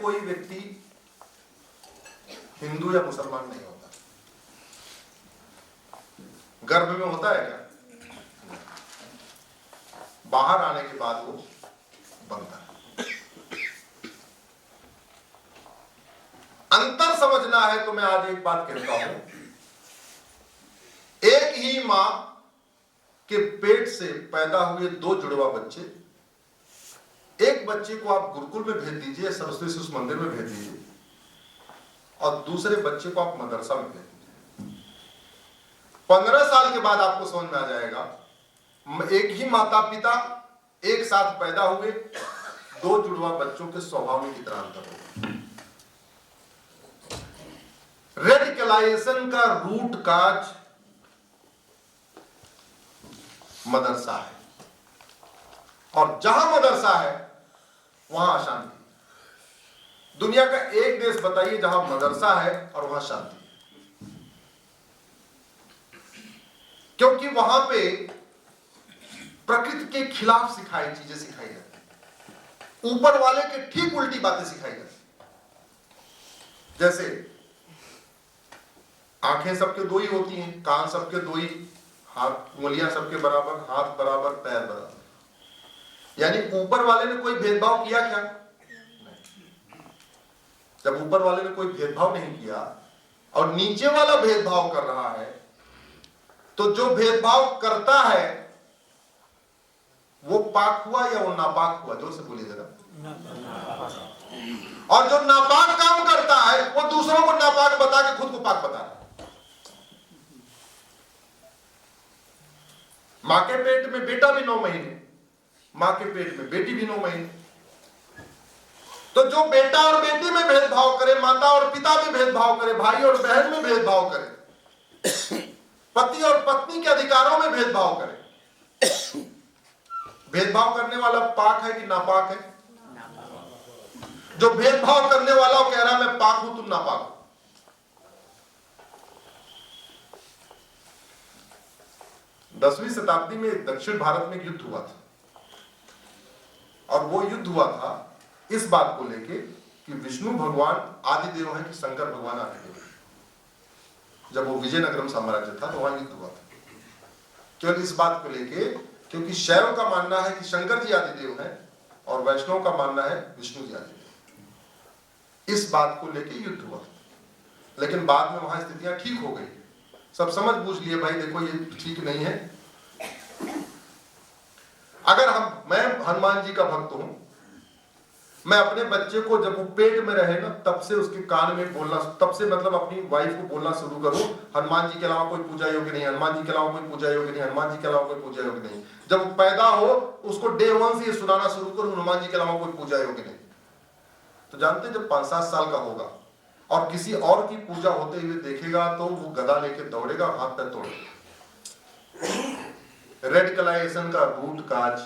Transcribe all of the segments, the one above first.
कोई व्यक्ति हिंदू या मुसलमान नहीं होता। गर्भ में होता है क्या? बाहर आने के बाद वो बनता है। अंतर समझना है तो मैं आज एक बात कहता हूं, एक ही मां के पेट से पैदा हुए दो जुड़वा बच्चे, एक बच्चे को आप गुरुकुल में भेज दीजिए, सरस्वती शिशु मंदिर में भेज दीजिए, और दूसरे बच्चे को आप मदरसा में भेज दीजिए। 15 साल के बाद आपको समझ में आ जाएगा, एक ही माता पिता एक साथ पैदा हुए दो जुड़वा बच्चों के स्वभाव में कितना अंतर होगा। रेडिकलाइजेशन का रूट काज मदरसा है, और जहां मदरसा है वहां अशांति। दुनिया का एक देश बताइए जहां मदरसा है और वहां शांति है, क्योंकि वहां पे प्रकृति के खिलाफ सिखाई चीजें सिखाई जाती है, ऊपर वाले के ठीक उल्टी बातें सिखाई जाती है। जैसे आंखें सबके दो ही होती हैं, कान सबके दो ही, हाथ उंगलियां सबके बराबर, हाथ बराबर, पैर बराबर। यानी ऊपर वाले ने कोई भेदभाव किया क्या? नहीं। जब ऊपर वाले ने कोई भेदभाव नहीं किया और नीचे वाला भेदभाव कर रहा है, तो जो भेदभाव करता है वो पाक हुआ या वो नापाक हुआ? जोर से बोलिए जरा। और जो नापाक काम करता है वो दूसरों को नापाक बता के खुद को पाक बता रहा है। मां के पेट में बेटा भी 9 महीने, मां के पेट में बेटी भी 9 महीने। तो जो बेटा और बेटी में भेदभाव करे, माता और पिता में भेदभाव करे, भाई और बहन में भेदभाव करे, पति और पत्नी के अधिकारों में भेदभाव करे, भेदभाव करने वाला पाक है कि नापाक है? जो भेदभाव करने वाला वो कह रहा मैं पाक हूं, तुम नापाक हो। दसवीं शताब्दी में दक्षिण भारत में युद्ध हुआ था, और वो युद्ध हुआ था इस बात को लेके कि विष्णु भगवान आदिदेव है कि शंकर भगवान आदिदेव है। जब वो विजयनगरम साम्राज्य था तो वहां युद्ध हुआ था, केवल इस बात को लेके, क्योंकि शैव का मानना है कि शंकर जी आदिदेव हैं और वैष्णव का मानना है विष्णु जी आदिदेव। इस बात को लेके युद्ध हुआ, लेकिन बाद में वहां स्थितियां ठीक हो गई, सब समझ बूझ लिए भाई देखो ये ठीक नहीं है। अगर मैं हनुमान जी का भक्त हूं, मैं अपने बच्चे को जब वो पेट में रहे ना तब से उसके कान में बोलना, तब से मतलब अपनी वाइफ को बोलना शुरू करूं, हनुमान जी के अलावा कोई पूजा योग्य नहीं, हनुमान जी के अलावा कोई पूजा योग्य नहीं, हनुमान जी के अलावा कोई पूजा योग्य नहीं। जब वो पैदा हो उसको डे 1 से ये सुनाना शुरू करूं, हनुमान जी के अलावा कोई पूजा योग्य नहीं। तो जानते जब 5-7 साल का होगा और किसी और की पूजा होते हुए देखेगा तो वो गदा लेके दौड़ेगा, हाथ पैर तोड़ेगा। रेडिकलाइजेशन का रूट काज,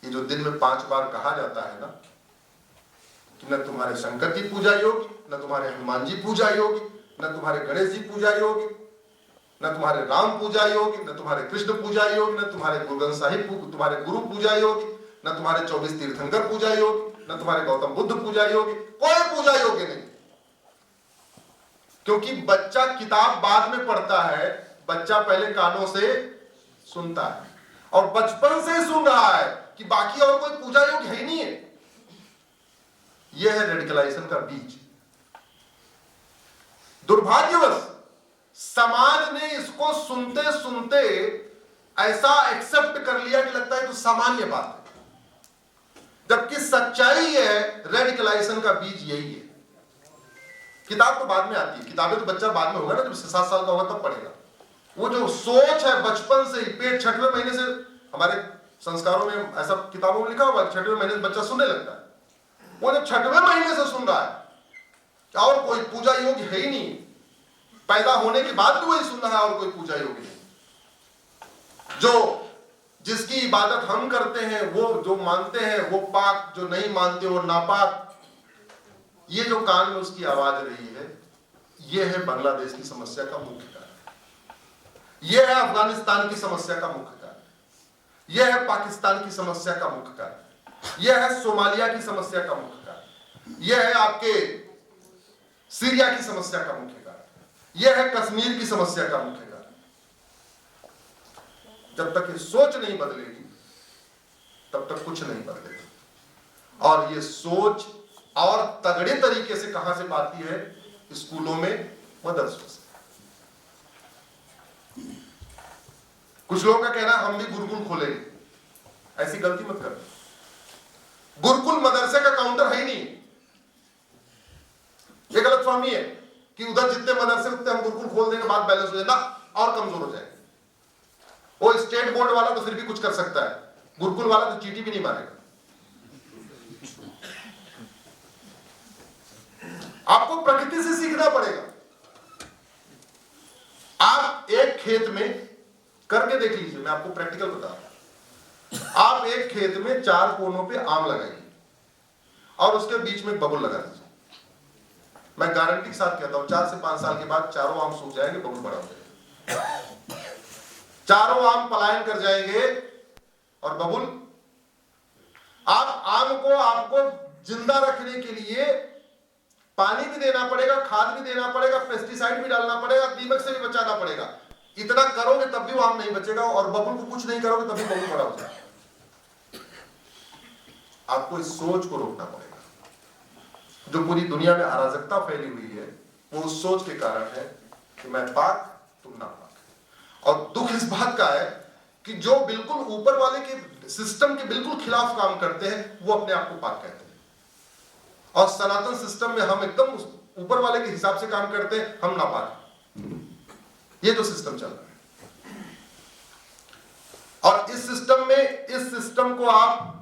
ये जो दिन में 5 बार कहा जाता है ना कि न तुम्हारे शंकर जी पूजा योग्य, न तुम्हारे हनुमान जी पूजा योग्य, न तुम्हारे गणेश जी पूजा योग्य, न तुम्हारे राम पूजा योग्य, न तुम्हारे कृष्ण पूजा योग्य, न तुम्हारे गुरु ग्रंथ साहिब तुम्हारे गुरु पूजा योग्य, न तुम्हारे 24 तीर्थंकर पूजा योग्य, न तुम्हारे गौतम बुद्ध पूजा योग्य, कोई पूजा योग्य नहीं। क्योंकि बच्चा किताब बाद में पढ़ता है, बच्चा पहले कानों से सुनता है, और बचपन से सुन रहा है कि बाकी और कोई पूजा योग्य है ही नहीं है। यह है रेडिकलाइजेशन का बीज। दुर्भाग्यवश समाज ने इसको सुनते सुनते ऐसा एक्सेप्ट कर लिया कि लगता है तो सामान्य बात है, जबकि सच्चाई है रेडिकलाइजेशन का बीज यही है। किताब तो बाद में आती है, किताबें तो बच्चा बाद में होगा ना, जब 7 साल का होगा तब पढ़ेगा। वो जो सोच है बचपन से ही, पेट 6वें महीने से, हमारे संस्कारों में ऐसा किताबों में लिखा हुआ है 6वें महीने से बच्चा सुनने लगता है। वो जब 6वें महीने से सुन रहा है और कोई पूजा योग्य है ही नहीं, पैदा होने के बाद भी वही सुन रहा है और कोई पूजा योग्य नहीं। जो जिसकी इबादत हम करते हैं, वो जो मानते हैं वो पाक, जो नहीं मानते वो नापाक। ये जो कान में उसकी आवाज रही है, ये है बांग्लादेश की समस्या का मुख्य कारण, ये है अफगानिस्तान की समस्या का मुख्य कारण, यह है पाकिस्तान की समस्या का मुख्य कारण, यह है सोमालिया की समस्या का मुख्य कारण, यह है आपके सीरिया की समस्या का मुख्य कारण, यह है कश्मीर की समस्या का मुख्य कारण। जब तक ये सोच नहीं बदलेगी तब तक कुछ नहीं बदलेगा। और ये सोच और तगड़े तरीके से कहां से आती है? स्कूलों में, मदरसों से। कुछ लोगों का कहना है हम भी गुरुकुल खोलेंगे। ऐसी गलती मत कर। गुरुकुल मदरसे का काउंटर है ही नहीं। ये गलतफहमी है कि उधर जितने मदरसे उतने हम गुरुकुल खोल देंगे, बात बैलेंस हो जाएगा और कमजोर हो जाएगा। वो स्टेट बोर्ड वाला तो फिर भी कुछ कर सकता है, गुरुकुल वाला तो चीटी भी नहीं मारेगा। आपको प्रकृति से सीखना पड़ेगा। आप एक खेत में करके देख लीजिए, मैं आपको प्रैक्टिकल बता रहा हूं। आप एक खेत में 4 कोनों पे आम लगाइए और उसके बीच में बबुल लगा दीजिए। मैं गारंटी के साथ कहता हूं 4 से 5 साल के बाद चारों आम सूख जाएंगे, बबुल बड़ा हो जाएगा। चारों आम पलायन कर जाएंगे और बबुल। आप आम को आपको जिंदा रखने के लिए पानी भी देना पड़ेगा, खाद भी देना पड़ेगा, पेस्टिसाइड भी डालना पड़ेगा, दीमक से भी बचाना पड़ेगा। इतना करोगे तब भी वो आम नहीं बचेगा, और बबुल को कुछ नहीं करोगे तब भी बबुल बड़ा हो जाएगा। आपको इस सोच को रोकना पड़ेगा। जो पूरी दुनिया में अराजकता फैली हुई है वो उस सोच के कारण है कि मैं पाक तुम ना पाक। और दुख इस बात का है कि जो बिल्कुल ऊपर वाले के सिस्टम के बिल्कुल खिलाफ काम करते हैं वो अपने आप को पाक कहते हैं। और सनातन सिस्टम में हम एकदम ऊपर वाले के हिसाब से काम करते हैं, हम नापाक। ये जो सिस्टम चल रहा है, और इस सिस्टम को आप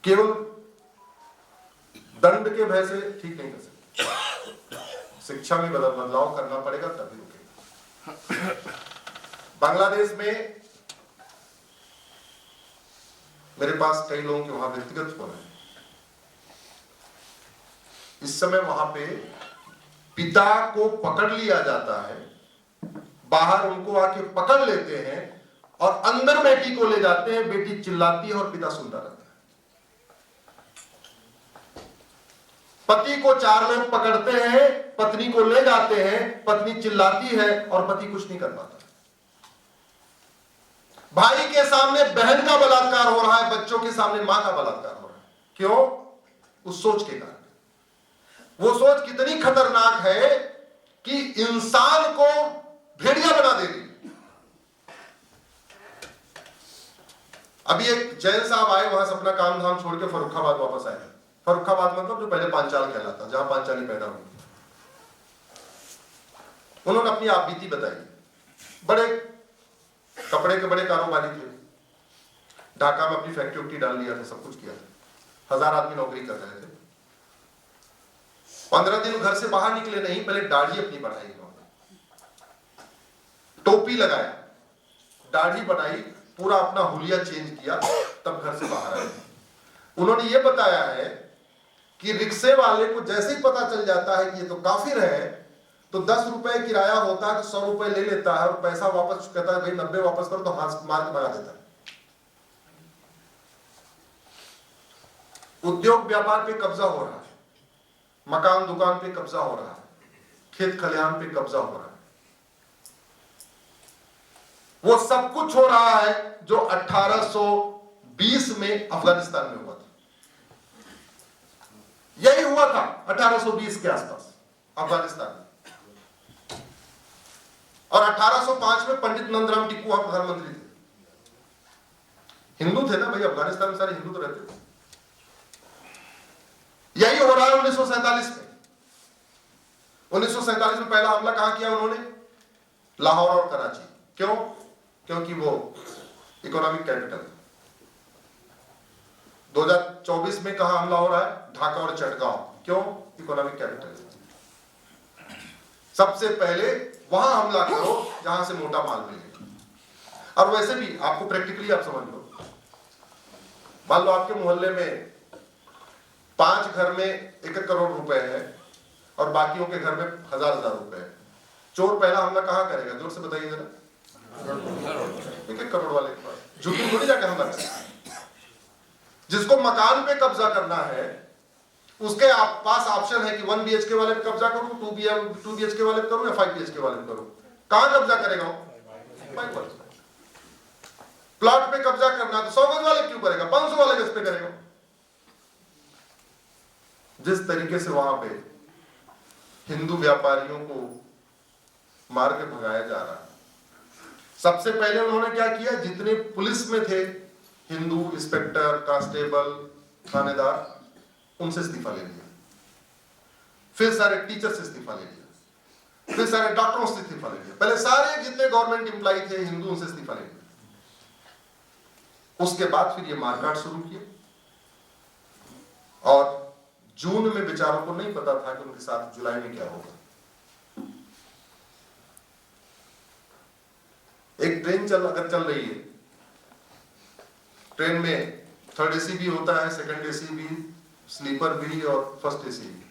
केवल दंड के भय से ठीक नहीं कर सकते। शिक्षा में बदलाव करना पड़ेगा तभी रुकेगा। बांग्लादेश में मेरे पास कई लोगों के वहां व्यक्तिगत फोन है। इस समय वहां पे पिता को पकड़ लिया जाता है, बाहर उनको आके पकड़ लेते हैं और अंदर बेटी को ले जाते हैं। बेटी चिल्लाती है और पिता सुनता रहता है। पति को 4 लोग पकड़ते हैं, पत्नी को ले जाते हैं, पत्नी चिल्लाती है और पति कुछ नहीं कर पाता। भाई के सामने बहन का बलात्कार हो रहा है, बच्चों के सामने मां का बलात्कार हो रहा है। क्यों? उस सोच के कारण। वो सोच कितनी खतरनाक है कि इंसान को भेड़िया बना देगी। अभी एक जैन साहब आए, वहां से अपना काम धाम छोड़ के फर्रुखाबाद वापस आए। फर्रुखाबाद मतलब जो पहले पांचाल कहलाता, जहां पांचाली पैदा हुई। उन्होंने अपनी आप बीती बताई। बड़े कपड़े के बड़े कारोबारी थे, ढाका में अपनी फैक्ट्री उक्ट्री डाल लिया था, सब कुछ किया था। 1000 आदमी नौकरी कर रहे थे। 15 दिन घर से बाहर निकले नहीं, पहले दाढ़ी अपनी बढ़ाई उन्होंने, टोपी लगाया, दाढ़ी बनाई, पूरा अपना हुलिया चेंज किया, तब घर से बाहर आए। उन्होंने ये बताया है कि रिक्शे वाले को जैसे ही पता चल जाता है कि ये तो काफिर है, तो 10 रुपए किराया होता है तो 100 रुपए ले लेता है और पैसा वापस कहता है भाई 90 वापस करो, तो हाथ मार के भगा देता है। उद्योग व्यापार पे कब्जा हो रहा है, मकान दुकान पे कब्जा हो रहा है, खेत खलिहान पे कब्जा हो रहा है। वो सब कुछ हो रहा है जो 1820 में अफगानिस्तान में हुआ था। यही हुआ था 1820 के आसपास अफगानिस्तान में। और 1805 में पंडित नंदराम टिप्पू वहां प्रधानमंत्री थे। हिंदू थे ना भाई, अफगानिस्तान में सारे हिंदू तो रहते थे। यही हो रहा है 1947 में। 1947 में पहला हमला कहां किया उन्होंने? लाहौर और कराची। क्यों? क्योंकि वो इकोनॉमिक कैपिटल। 2024 में कहां हमला हो रहा है? ढाका और चटगांव। क्यों? Economic capital. सबसे पहले वहां हमला करो जहां से मोटा माल मिले। और वैसे भी आपको प्रैक्टिकली आप समझ लो, मान लो आपके मोहल्ले में 5 घर में 1 करोड़ रुपए है और बाकियों के घर में 1000 रुपए है। चोर पहला हमला कहां करेगा? जोर से बताइए जरा। 1 करोड़ वाले के पास झुकी थोड़ी जाके हमला करेगा। जिसको मकान पे कब्जा करना है उसके पास ऑप्शन है कि 1 BHK वाले पे कब्जा करूं, 2 BHK वाले पे करूं या 5 BHK वाले पे करूं। कहां कब्जा करेगा वो? 5 वाले। प्लॉट पे कब्जा करना तो 100 गज वाले क्यों करेगा, 500 वाले गज पे करेगा। जिस तरीके से वहां पे हिंदू व्यापारियों को मार के भगाया जा रहा है, सबसे पहले उन्होंने क्या किया, जितने पुलिस में थे हिंदू इंस्पेक्टर, कांस्टेबल, थानेदार, उनसे इस्तीफा ले लिया। फिर सारे टीचर से इस्तीफा ले लिया, फिर सारे डॉक्टरों से इस्तीफा ले लिया। पहले सारे जितने गवर्नमेंट एम्प्लॉय थे हिंदू, उनसे इस्तीफा ले लिया। उसके बाद फिर ये मारकाट शुरू किया। और जून में बेचारों को नहीं पता था कि उनके साथ जुलाई में क्या होगा। एक ट्रेन अगर चल रही है, ट्रेन में 3rd AC भी होता है, 2nd AC भी, स्लीपर भी और 1st AC भी।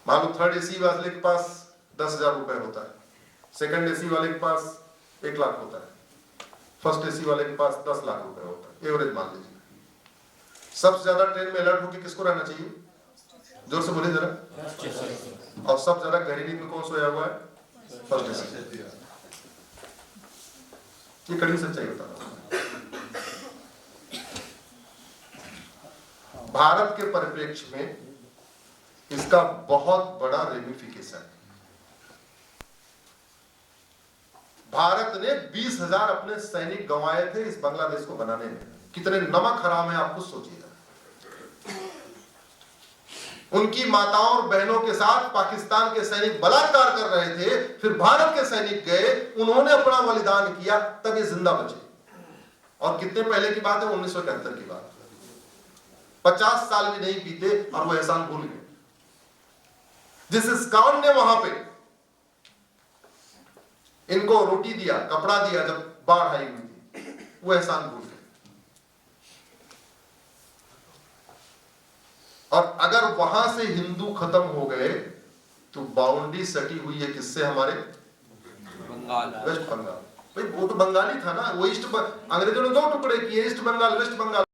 मान लो 3rd AC वाले के पास 10,000 रुपए होता है, 2nd AC वाले के पास 1 लाख होता है, 1st AC वाले के पास 10 लाख रुपए होता है, एवरेज मान लीजिए। सबसे ज्यादा ट्रेन में अलर्ट होकर किसको रहना चाहिए? जोर से बोलिए जरा। और सबसे ज्यादा गहरी नींद में कौन सोया हुआ है? 1st AC। ये कड़ी सच्चाई बता रहा हूं। भारत के परिप्रेक्ष्य में इसका बहुत बड़ा रेमिफिकेशन है। भारत ने 20,000 अपने सैनिक गंवाए थे इस बांग्लादेश को बनाने में। कितने नमक हराम है आप खुद सोचिएगा। उनकी माताओं और बहनों के साथ पाकिस्तान के सैनिक बलात्कार कर रहे थे, फिर भारत के सैनिक गए, उन्होंने अपना बलिदान किया, तब ये जिंदा बचे। और कितने पहले की बात है? 1971 की बात। 50 साल भी नहीं बीते और वो एहसान भूल गए। जिस स्काउट ने वहां पे इनको रोटी दिया, कपड़ा दिया जब बाढ़ आई हुई थी, वो एहसान भूल गए। और अगर वहां से हिंदू खत्म हो गए तो बाउंड्री सटी हुई है किससे? हमारे बंगाल, वेस्ट बंगाल। भाई वो तो बंगाली था ना, वो ईस्ट, अंग्रेजों ने 2 टुकड़े किए, ईस्ट बंगाल, वेस्ट बंगाल।